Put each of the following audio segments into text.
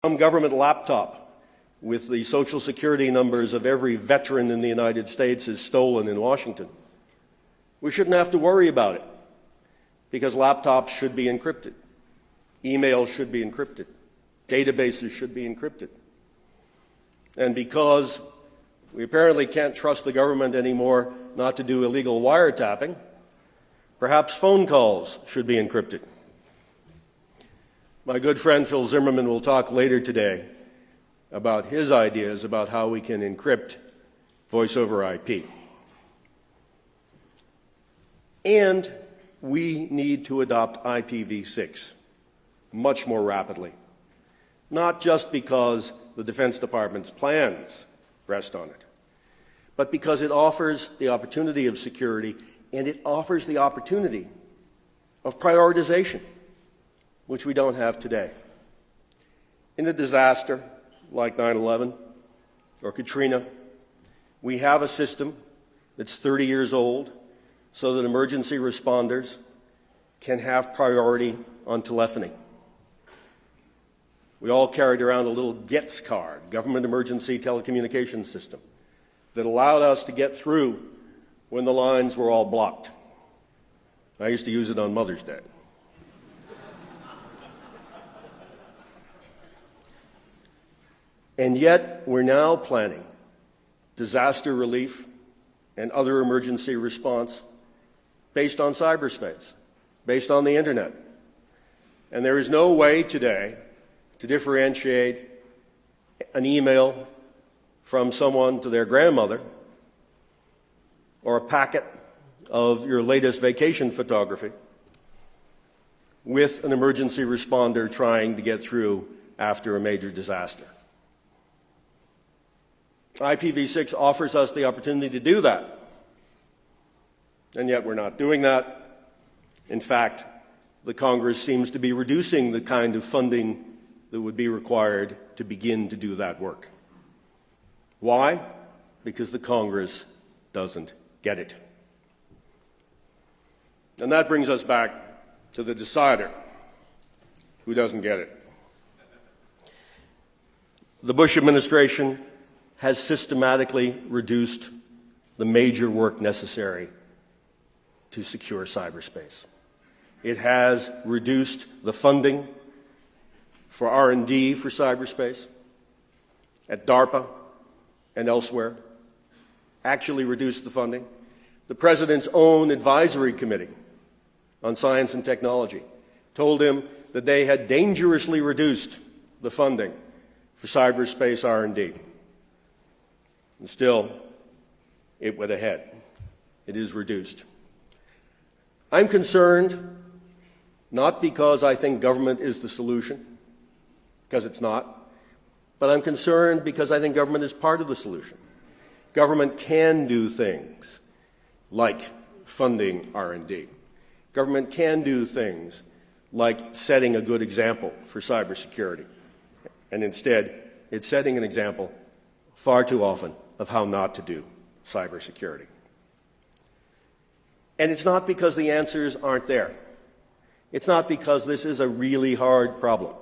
Some government laptop with the Social Security numbers of every veteran in the United States is stolen in Washington. We shouldn't have to worry about it because laptops should be encrypted. Emails should be encrypted. Databases should be encrypted. And because we apparently can't trust the government anymore not to do illegal wiretapping, perhaps phone calls should be encrypted. My good friend Phil Zimmerman will talk later today about his ideas about how we can encrypt voice over IP. And we need to adopt IPv6 much more rapidly, not just because the Defense Department's plans rest on it, but because it offers the opportunity of security and it offers the opportunity of prioritization, which we don't have today. In a disaster like 9/11 or Katrina, we have a system that's 30 years old so that emergency responders can have priority on telephony. We all carried around a little GETS card, Government Emergency Telecommunications System, that allowed us to get through when the lines were all blocked. I used to use it on Mother's Day. And yet, we're now planning disaster relief and other emergency response based on cyberspace, based on the internet. And there is no way today to differentiate an email from someone to their grandmother or a packet of your latest vacation photography with an emergency responder trying to get through after a major disaster. IPv6 offers us the opportunity to do that, and yet we're not doing that. In fact, the Congress seems to be reducing the kind of funding that would be required to begin to do that work. Why? Because the Congress doesn't get it. And that brings us back to the decider who doesn't get it. The Bush administration has systematically reduced the major work necessary to secure cyberspace. It has reduced the funding for R&D for cyberspace at DARPA and elsewhere, actually reduced the funding. The President's own advisory committee on science and technology told him that they had dangerously reduced the funding for cyberspace R&D. And still, it went ahead. It is reduced. I'm concerned not because I think government is the solution, because it's not, but I'm concerned because I think government is part of the solution. Government can do things like funding R&D. Government can do things like setting a good example for cybersecurity. And instead, it's setting an example far too often of how not to do cybersecurity. And it's not because the answers aren't there. It's not because this is a really hard problem.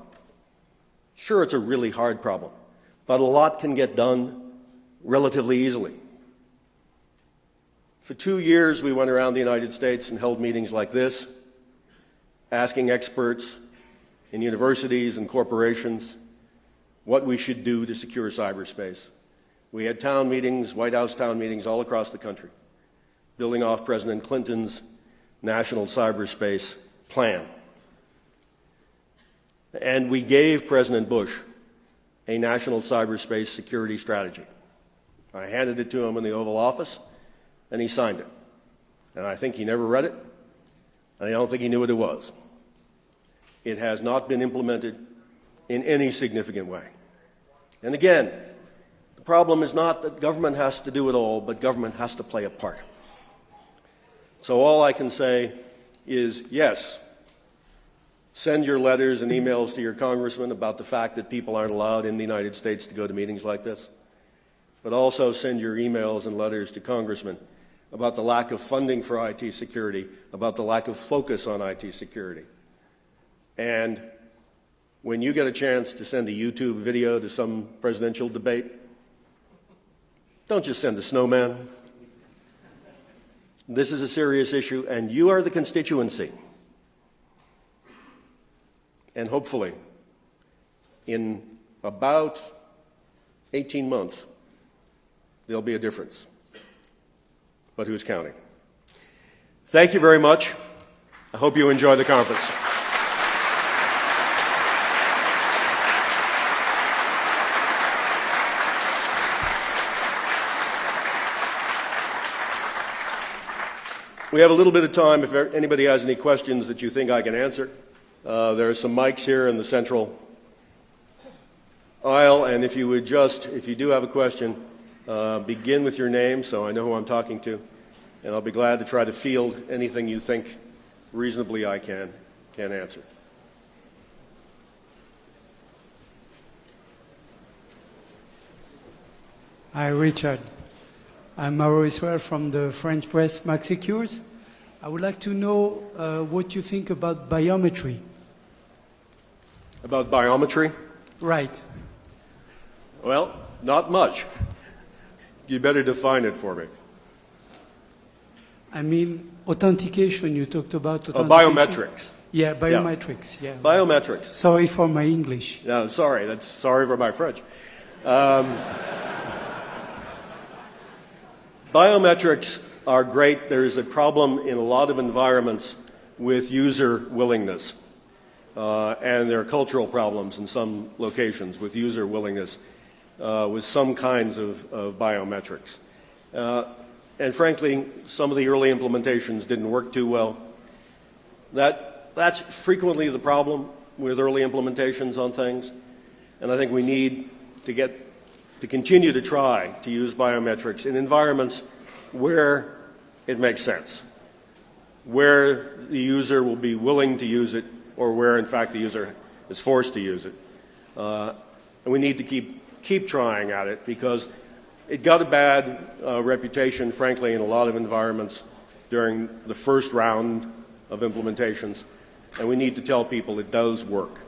Sure, it's a really hard problem, but a lot can get done relatively easily. For 2 years, we went around the United States and held meetings like this, asking experts in universities and corporations what we should do to secure cyberspace. We had town meetings, White House town meetings all across the country, building off President Clinton's national cyberspace plan. And we gave President Bush a national cyberspace security strategy. I handed it to him in the Oval Office, and he signed it. And I think he never read it, and I don't think he knew what it was. It has not been implemented in any significant way. And again, the problem is not that government has to do it all, but government has to play a part. So all I can say is, yes, send your letters and emails to your congressman about the fact that people aren't allowed in the United States to go to meetings like this. But also send your emails and letters to congressmen about the lack of funding for IT security, about the lack of focus on IT security. And when you get a chance to send a YouTube video to some presidential debate, don't just send a snowman. This is a serious issue, and you are the constituency. And hopefully, in about 18 months, there'll be a difference. But who's counting? Thank you very much. I hope you enjoy the conference. We have a little bit of time if anybody has any questions that you think I can answer. There are some mics here in the central aisle, and if you do have a question, begin with your name so I know who I'm talking to, and I'll be glad to try to field anything you think reasonably I can answer. Hi, Richard. I'm Mauro Israel from the French press Maxicures. I would like to know what you think about biometry. About biometry? Right. Well, not much. You better define it for me. I mean, authentication, you talked about authentication. Biometrics. Yeah, biometrics, yeah. Biometrics. Sorry for my English. No, sorry for my French. Biometrics are great. There is a problem in a lot of environments with user willingness. And there are cultural problems in some locations with user willingness with some kinds of biometrics. And frankly, some of the early implementations didn't work too well. That's frequently the problem with early implementations on things. And I think we need to continue to try to use biometrics in environments where it makes sense, where the user will be willing to use it, or where, in fact, the user is forced to use it. And we need to keep trying at it because it got a bad reputation, frankly, in a lot of environments during the first round of implementations. And we need to tell people it does work.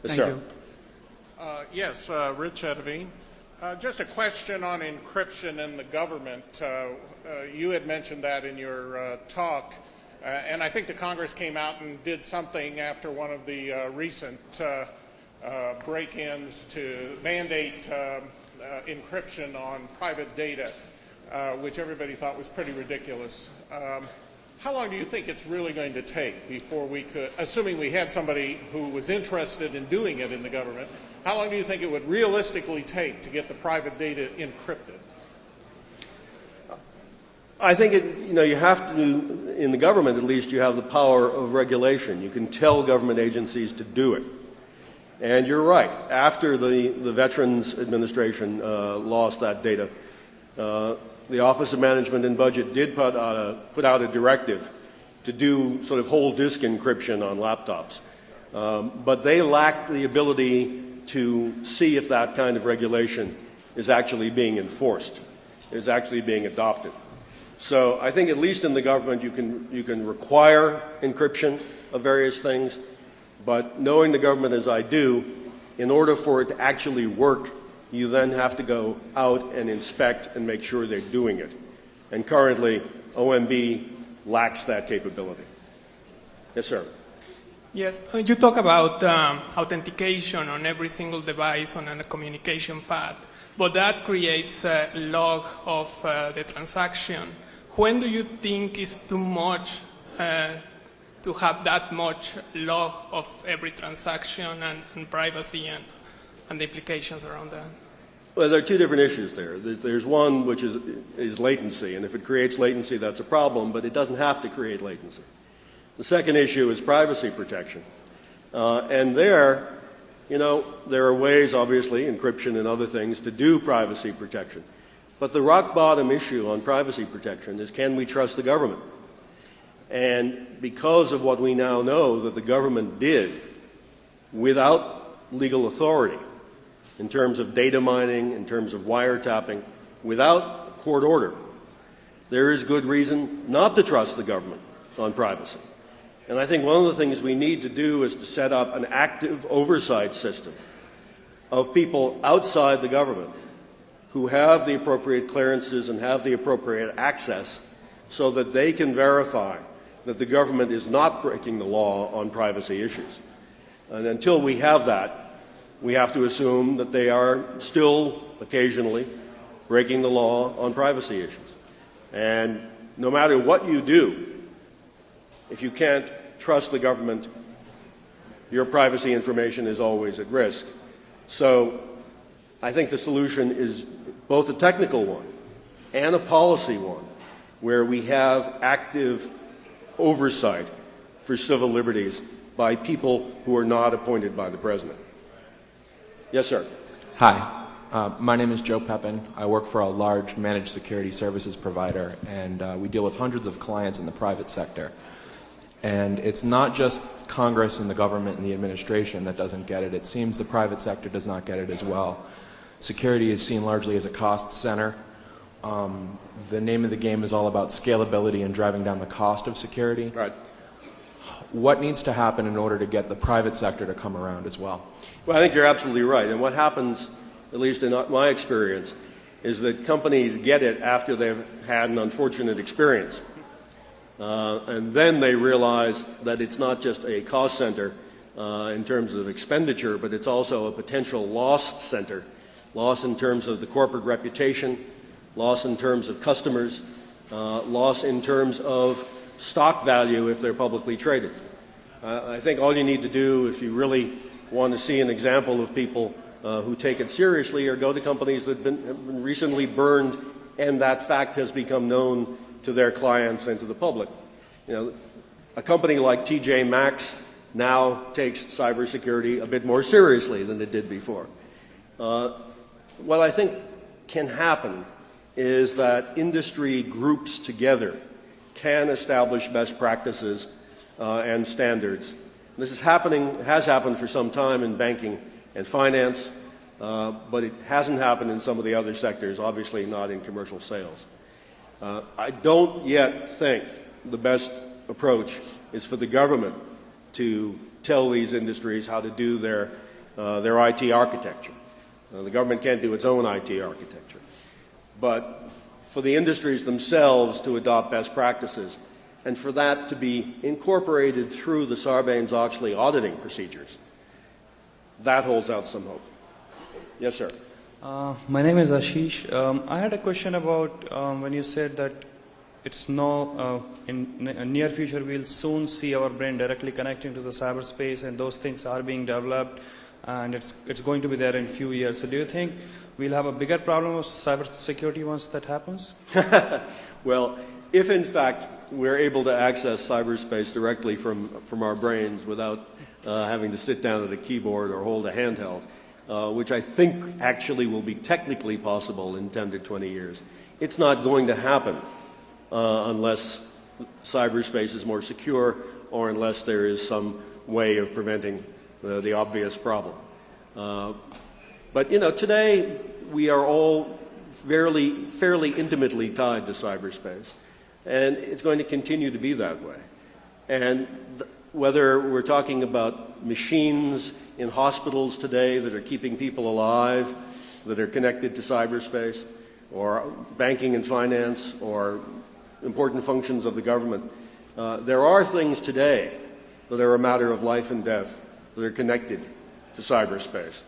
Yes, sir. Yes, Rich Edevine. Just a question on encryption in the government. You had mentioned that in your talk. And I think the Congress came out and did something after one of the recent break-ins to mandate encryption on private data, which everybody thought was pretty ridiculous. How long do you think it's really going to take before we could, assuming we had somebody who was interested in doing it in the government, how long do you think it would realistically take to get the private data encrypted? I think you have to, in the government at least, you have the power of regulation. You can tell government agencies to do it. And you're right. After the Veterans Administration lost that data, the Office of Management and Budget did put out a directive to do sort of whole disk encryption on laptops. But they lacked the ability to see if that kind of regulation is actually being enforced, is actually being adopted. So I think at least in the government you can require encryption of various things, but knowing the government as I do, in order for it to actually work, you then have to go out and inspect and make sure they're doing it. And currently, OMB lacks that capability. Yes, sir. Yes, you talk about authentication on every single device on a communication path, but that creates a log of the transaction. When do you think is too much to have that much log of every transaction and privacy and the implications around that? Well, there are two different issues there. There's one which is latency, and if it creates latency, that's a problem, but it doesn't have to create latency. The second issue is privacy protection. And there are ways, obviously, encryption and other things, to do privacy protection. But the rock bottom issue on privacy protection is, can we trust the government? And because of what we now know that the government did without legal authority, in terms of data mining, in terms of wiretapping, without court order, there is good reason not to trust the government on privacy. And I think one of the things we need to do is to set up an active oversight system of people outside the government who have the appropriate clearances and have the appropriate access so that they can verify that the government is not breaking the law on privacy issues. And until we have that, we have to assume that they are still occasionally breaking the law on privacy issues. And no matter what you do, if you can't trust the government, your privacy information is always at risk. So I think the solution is both a technical one and a policy one, where we have active oversight for civil liberties by people who are not appointed by the President. Yes, sir. Hi. My name is Joe Pepin. I work for a large managed security services provider, and we deal with hundreds of clients in the private sector. And it's not just Congress and the government and the administration that doesn't get it. It seems the private sector does not get it as well. Security is seen largely as a cost center. The name of the game is all about scalability and driving down the cost of security. Right. What needs to happen in order to get the private sector to come around as well? Well, I think you're absolutely right. And what happens, at least in my experience, is that companies get it after they've had an unfortunate experience. And then they realize that it's not just a cost center in terms of expenditure, but it's also a potential loss center. Loss in terms of the corporate reputation, loss in terms of customers, loss in terms of stock value if they're publicly traded. I think all you need to do if you really want to see an example of people who take it seriously or go to companies that have been recently burned and that fact has become known to their clients and to the public. You know, a company like TJ Maxx now takes cybersecurity a bit more seriously than it did before. What I think can happen is that industry groups together can establish best practices and standards. This is has happened for some time in banking and finance, but it hasn't happened in some of the other sectors, obviously not in commercial sales. I don't yet think the best approach is for the government to tell these industries how to do their IT architecture. The government can't do its own IT architecture. But for the industries themselves to adopt best practices and for that to be incorporated through the Sarbanes-Oxley auditing procedures, that holds out some hope. Yes, sir. My name is Ashish. I had a question about when you said that it's in near future we'll soon see our brain directly connecting to the cyberspace, and those things are being developed, and it's going to be there in a few years. So do you think we'll have a bigger problem of cybersecurity once that happens? Well, if in fact we're able to access cyberspace directly from our brains without having to sit down at a keyboard or hold a handheld, which I think actually will be technically possible in 10 to 20 years, it's not going to happen unless cyberspace is more secure or unless there is some way of preventing the obvious problem. But, you know, today we are all fairly intimately tied to cyberspace, and it's going to continue to be that way. And whether we're talking about machines in hospitals today that are keeping people alive, that are connected to cyberspace, or banking and finance, or important functions of the government, there are things today that are a matter of life and death that are connected to cyberspace.